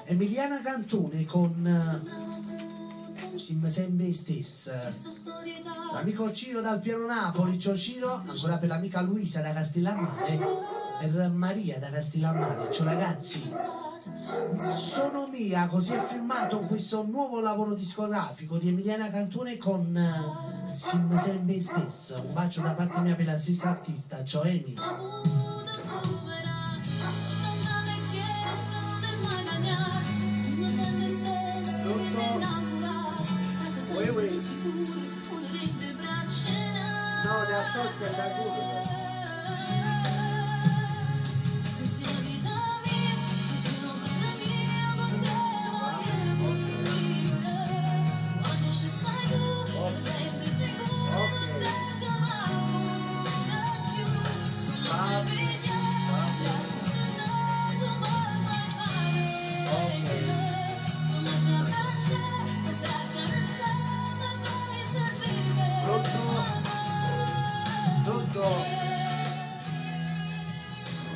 Emiliana Cantone con Sim sempre stessa. L'amico Ciro dal Piano Napoli, ciao Ciro, ancora per l'amica Luisa da Castellammare, per Maria da Castellammare, ciao ragazzi. Sono mia, così è firmato questo nuovo lavoro discografico di Emiliana Cantone con Sim sempre stessa. Un bacio da parte mia per la stessa artista, ciao Emi. No, da ascolta da Google.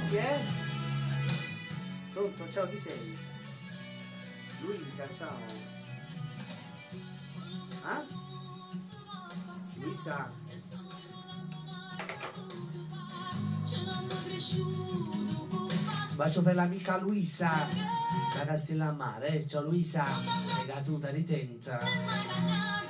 Chi è? Pronto, ciao, chi sei? Luisa, ciao. Ah? Luisa? Un bacio per l'amica Luisa da Castellammare, ciao Luisa, è caduta, ritenta.